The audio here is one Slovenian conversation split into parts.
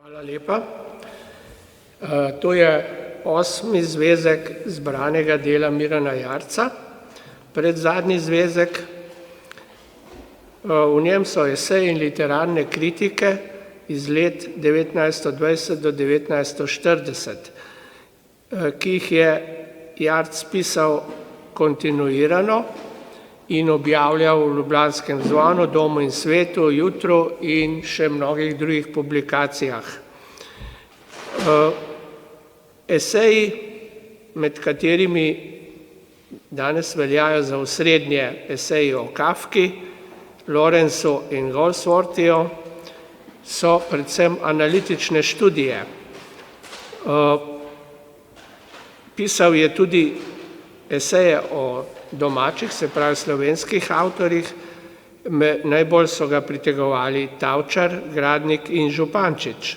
Hvala lepa. To je 8. zvezek zbranega dela Mirana Jarca, predzadnji zvezek. V njem so eseji in literarne kritike iz let 1920 do 1940, ki jih je Jarc pisal kontinuirano in objavljal v Ljubljanskem zvonu, Domu in svetu, Jutru in še mnogih drugih publikacijah. Eseji, med katerimi danes veljajo za osrednje eseji o Kafki, Lorenzu in Goldsworthyju, so predvsem analitične študije. Pisal je tudi eseje o domačih, se pravi slovenskih avtorjih, najbolj so ga pritegovali Tavčar, Gradnik in Župančič.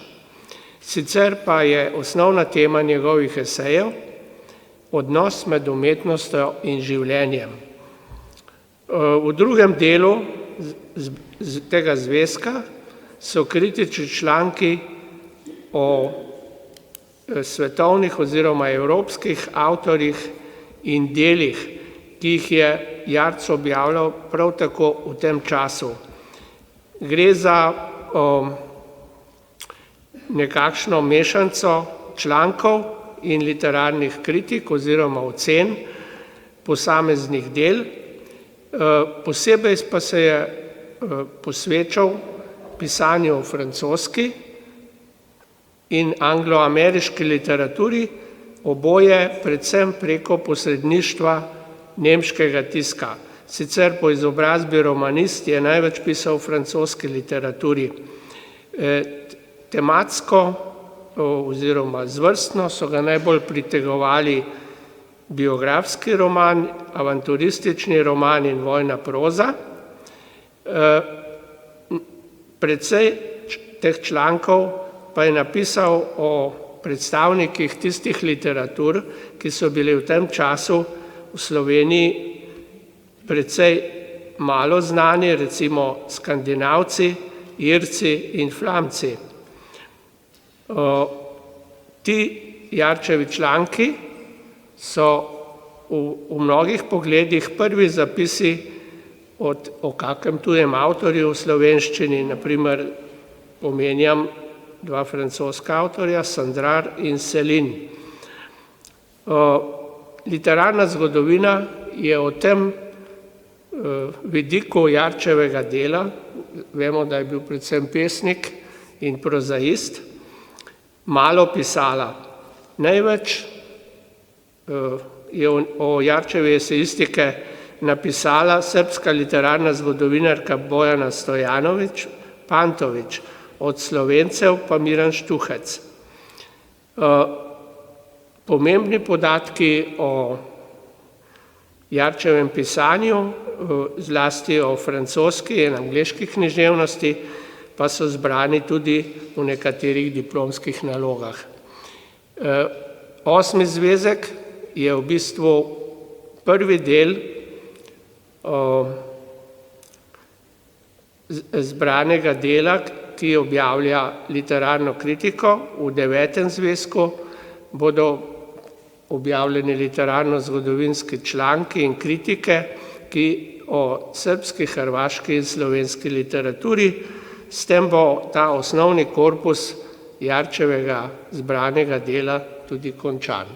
Sicer pa je osnovna tema njegovih esejev odnos med umetnostjo in življenjem. V drugem delu tega zvezka so kritični članki o svetovnih oziroma evropskih avtorjih in delih, ki jih je Jarc objavljal prav tako v tem času. Gre za nekakšno mešanico člankov in literarnih kritik oziroma ocen posameznih del. Posebej pa se je posvečal pisanju o francoski in angloameriški literaturi, oboje predvsem preko posredništva nemškega tiska. Sicer po izobrazbi romanist je največ pisal o francoski literaturi. Tematsko oziroma zvrstno so ga najbolj pritegovali biografski roman, avanturistični roman in vojna proza. Precej teh člankov pa je napisal o predstavnikih tistih literatur, ki so bili v tem času v Sloveniji precej malo znani, recimo Skandinavci, Irci in Flamci. Ti Jarčevi članki so v mnogih pogledih prvi zapisi o kakem tujem avtorju v slovenščini, na primer omenjam dva francoska avtorja, Sandrar in Selin. Literarna zgodovina je o tem vidiku Jarčevega dela, vemo, da je bil predvsem pesnik in prozaist, malo pisala. Največ je o Jarčevi esejistike napisala srbska literarna zgodovinarka Bojana Stojanović Pantović, od Slovencev pa Miran Štuhec. Pomembni podatki o Jarčevem pisanju, zlasti o francoski in angleški književnosti, pa so zbrani tudi v nekaterih diplomskih nalogah. 8. zvezek je v bistvu prvi del zbranega dela, ki objavlja literarno kritiko. V 9. zvezku bodo objavljeni literarno-zgodovinski članki in kritike, ki o srbski, hrvaški in slovenski literaturi. S tem bo ta osnovni korpus Jarčevega zbranega dela tudi končan.